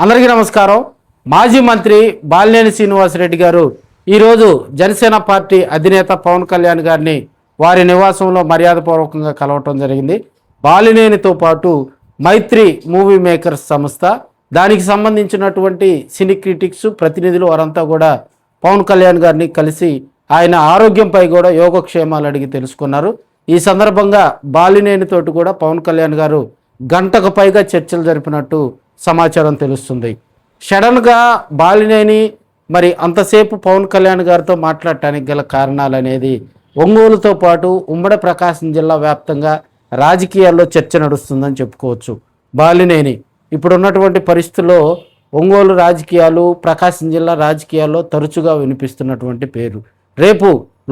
అందరికీ నమస్కారం. మాజీ మంత్రి బాలినేని శ్రీనివాసరెడ్డి గారు ఈరోజు జనసేన పార్టీ అధినేత పవన్ కళ్యాణ్ గారిని వారి నివాసంలో మర్యాదపూర్వకంగా కలవటం జరిగింది. బాలినేనితో పాటు మైత్రి మూవీ మేకర్స్ సంస్థ, దానికి సంబంధించినటువంటి సినీ క్రిటిక్స్ ప్రతినిధులు వారంతా కూడా పవన్ కళ్యాణ్ గారిని కలిసి ఆయన ఆరోగ్యంపై కూడా యోగక్షేమాలు అడిగి తెలుసుకున్నారు. ఈ సందర్భంగా బాలినేనితోటి కూడా పవన్ కళ్యాణ్ గారు గంటకు పైగా చర్చలు జరిపినట్టు సమాచారం తెలుస్తుంది. సడన్గా బాలినేని మరి అంతసేపు పవన్ కళ్యాణ్ గారితో మాట్లాడటానికి గల కారణాలు అనేది ఒంగోలుతో పాటు ఉమ్మడి ప్రకాశం జిల్లా వ్యాప్తంగా రాజకీయాల్లో చర్చ నడుస్తుందని చెప్పుకోవచ్చు. బాలినేని ఇప్పుడున్నటువంటి పరిస్థితుల్లో ఒంగోలు రాజకీయాలు, ప్రకాశం జిల్లా రాజకీయాల్లో తరచుగా వినిపిస్తున్నటువంటి పేరు. రేపు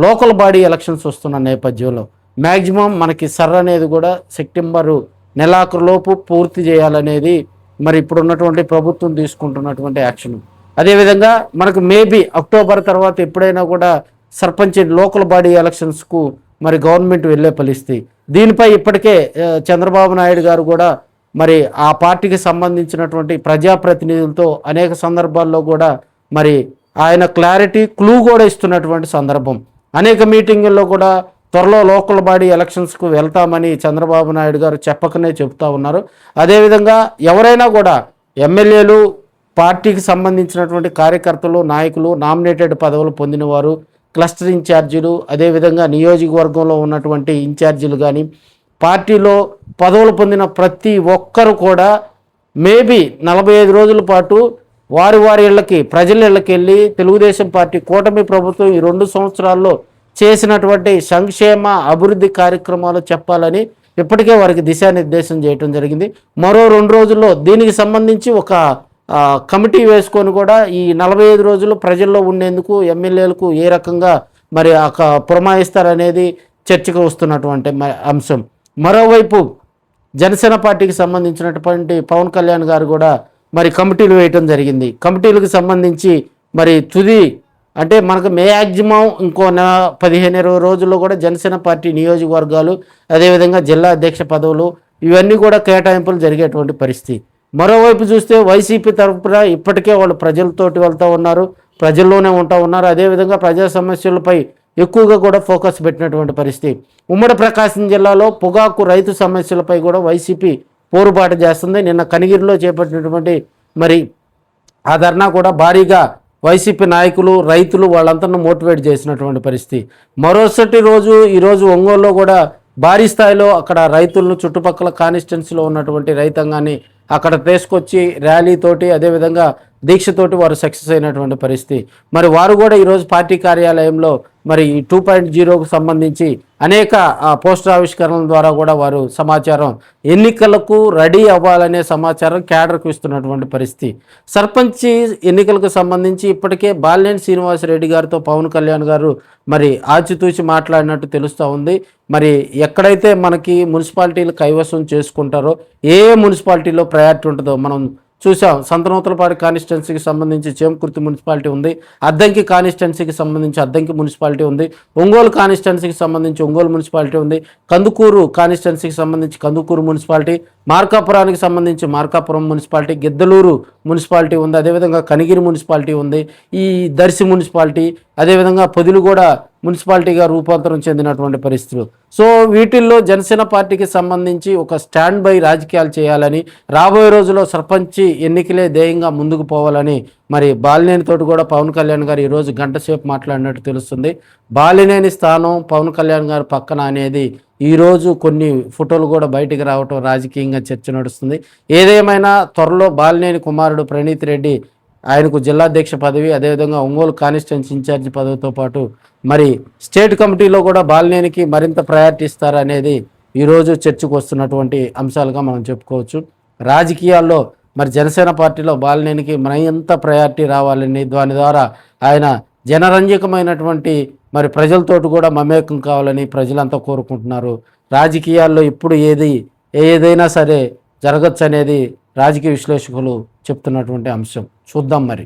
లోకల్ బాడీ ఎలక్షన్స్ వస్తున్న నేపథ్యంలో మ్యాక్సిమం మనకి సర్ అనేది కూడా సెప్టెంబరు నెలాఖరులోపు పూర్తి చేయాలనేది మరి ఇప్పుడున్నటువంటి ప్రభుత్వం తీసుకుంటున్నటువంటి యాక్షన్. అదేవిధంగా మనకు మేబీ అక్టోబర్ తర్వాత ఎప్పుడైనా కూడా సర్పంచ్ లోకల్ బాడీ ఎలక్షన్స్కు మరి గవర్నమెంట్ వెళ్ళే పరిస్థితి. దీనిపై ఇప్పటికే చంద్రబాబు నాయుడు గారు కూడా మరి ఆ పార్టీకి సంబంధించినటువంటి ప్రజాప్రతినిధులతో అనేక సందర్భాల్లో కూడా మరి ఆయన క్లారిటీ క్లూ కూడా ఇస్తున్నటువంటి సందర్భం. అనేక మీటింగుల్లో కూడా త్వరలో లోకల్ బాడీ ఎలక్షన్స్కు వెళ్తామని చంద్రబాబు నాయుడు గారు చెప్పకనే చెబుతూ ఉన్నారు. అదేవిధంగా ఎవరైనా కూడా ఎమ్మెల్యేలు, పార్టీకి సంబంధించినటువంటి కార్యకర్తలు, నాయకులు, నామినేటెడ్ పదవులు పొందినవారు, క్లస్టర్ ఇన్ఛార్జీలు, అదేవిధంగా నియోజకవర్గంలో ఉన్నటువంటి ఇన్ఛార్జీలు కానీ పార్టీలో పదవులు పొందిన ప్రతి ఒక్కరు కూడా మేబీ 45 రోజుల పాటు వారి ఇళ్ళకి, ప్రజల ఇళ్ళకి వెళ్ళి తెలుగుదేశం పార్టీ కూటమి ప్రభుత్వం ఈ 2 సంవత్సరాల్లో చేసినటువంటి సంక్షేమ అభివృద్ధి కార్యక్రమాలు చెప్పాలని ఇప్పటికే వారికి దిశానిర్దేశం చేయటం జరిగింది. మరో 2 రోజుల్లో దీనికి సంబంధించి ఒక కమిటీ వేసుకొని కూడా ఈ 45 రోజులు ప్రజల్లో ఉండేందుకు ఎమ్మెల్యేలకు ఏ రకంగా మరి పురమాయిస్తారనేది చర్చకు వస్తున్నటువంటి అంశం. మరోవైపు జనసేన పార్టీకి సంబంధించినటువంటి పవన్ కళ్యాణ్ గారు కూడా మరి కమిటీలు వేయటం జరిగింది. కమిటీలకు సంబంధించి మరి తుది అంటే మనకు మ్యాక్సిమం ఇంకో 15-20 రోజుల్లో కూడా జనసేన పార్టీ నియోజకవర్గాలు, అదేవిధంగా జిల్లా అధ్యక్ష పదవులు ఇవన్నీ కూడా కేటాయింపులు జరిగేటువంటి పరిస్థితి. మరోవైపు చూస్తే వైసీపీ తరఫున ఇప్పటికే వాళ్ళు ప్రజలతోటి వెళ్తూ ఉన్నారు, ప్రజల్లోనే ఉంటూ ఉన్నారు. అదేవిధంగా ప్రజా సమస్యలపై ఎక్కువగా కూడా ఫోకస్ పెట్టినటువంటి పరిస్థితి. ఉమ్మడి ప్రకాశం జిల్లాలో పొగాకు రైతు సమస్యలపై కూడా వైసీపీ పోరుబాటు చేస్తుంది. నిన్న కనిగిరిలో చేపట్టినటువంటి మరి ఆ ధర్నా కూడా భారీగా వైసీపీ నాయకులు, రైతులు వాళ్ళంతా మోటివేట్ చేసినటువంటి పరిస్థితి. మరోసటి రోజు ఈరోజు ఒంగోలులో కూడా భారీ స్థాయిలో అక్కడ రైతులను, చుట్టుపక్కల కాన్స్టిట్యున్సీలో ఉన్నటువంటి రైతాంగాన్ని అక్కడ తీసుకొచ్చి ర్యాలీతోటి, అదేవిధంగా దీక్షతోటి వారు సక్సెస్ అయినటువంటి పరిస్థితి. మరి వారు కూడా ఈరోజు పార్టీ కార్యాలయంలో మరి 2.0కు సంబంధించి అనేక పోస్టర్ ఆవిష్కరణల ద్వారా కూడా వారు సమాచారం, ఎన్నికలకు రెడీ అవ్వాలనే సమాచారం క్యాడర్కు ఇస్తున్నటువంటి పరిస్థితి. సర్పంచ్ ఎన్నికలకు సంబంధించి ఇప్పటికే బాలినేని శ్రీనివాసరెడ్డి గారితో పవన్ కళ్యాణ్ గారు మరి ఆచితూచి మాట్లాడినట్టు తెలుస్తూ ఉంది. మరి ఎక్కడైతే మనకి మున్సిపాలిటీలు కైవసం చేసుకుంటారో, ఏ మున్సిపాలిటీలో ప్రయారిటీ ఉంటుందో మనం చూసాం. సంతనూతలపాడు కాన్స్టిట్యున్సీకి సంబంధించి చేమకుర్తి మున్సిపాలిటీ ఉంది, అద్దంకి కాన్స్టిట్యున్సీకి సంబంధించి అద్దంకి మున్సిపాలిటీ ఉంది, ఒంగోలు కాన్స్టిట్యున్సీకి సంబంధించి ఒంగోలు మున్సిపాలిటీ ఉంది, కందుకూరు కాన్స్టిట్యున్సీకి సంబంధించి కందుకూరు మున్సిపాలిటీ, మార్కాపురానికి సంబంధించి మార్కాపురం మున్సిపాలిటీ, గిద్దలూరు మున్సిపాలిటీ ఉంది, అదేవిధంగా కనిగిరి మున్సిపాలిటీ ఉంది, ఈ దర్శి మున్సిపాలిటీ, అదేవిధంగా పొదిలిగూడ మున్సిపాలిటీగా రూపాంతరం చెందినటువంటి పరిస్థితులు. సో వీటిల్లో జనసేన పార్టీకి సంబంధించి ఒక స్టాండ్ బై రాజకీయాలు చేయాలని, రాబోయే రోజుల్లో సర్పంచ్ ఎన్నికలే ధ్యేయంగా ముందుకు పోవాలని మరి బాలినేనితోటి కూడా పవన్ కళ్యాణ్ గారు ఈరోజు గంట సేపు మాట్లాడినట్టు తెలుస్తుంది. బాలినేని స్థానం పవన్ కళ్యాణ్ గారు పక్కన అనేది ఈరోజు కొన్ని ఫోటోలు కూడా బయటికి రావటం రాజకీయంగా చర్చ నడుస్తుంది. ఏదేమైనా త్వరలో బాలినేని కుమారుడు ప్రణీత్ రెడ్డి ఆయనకు జిల్లాధ్యక్ష పదవి, అదేవిధంగా ఒంగోలు కాన్స్టిట్యున్సీ ఇన్ఛార్జి పదవితో పాటు మరి స్టేట్ కమిటీలో కూడా బాలినేనికి మరింత ప్రయారిటీ ఇస్తారనేది ఈరోజు చర్చకు వస్తున్నటువంటి అంశాలుగా మనం చెప్పుకోవచ్చు. రాజకీయాల్లో మరి జనసేన పార్టీలో బాలినేనికి మరింత ప్రయారిటీ రావాలని, దాని ద్వారా ఆయన జనరంజకమైనటువంటి మరి ప్రజలతోటి కూడా మమేకం కావాలని ప్రజలంతా కోరుకుంటున్నారు. రాజకీయాల్లో ఇప్పుడు ఏదైనా సరే జరగచ్చు అనేది రాజకీయ విశ్లేషకులు చెప్తున్నటువంటి అంశం. చూద్దాం మరి.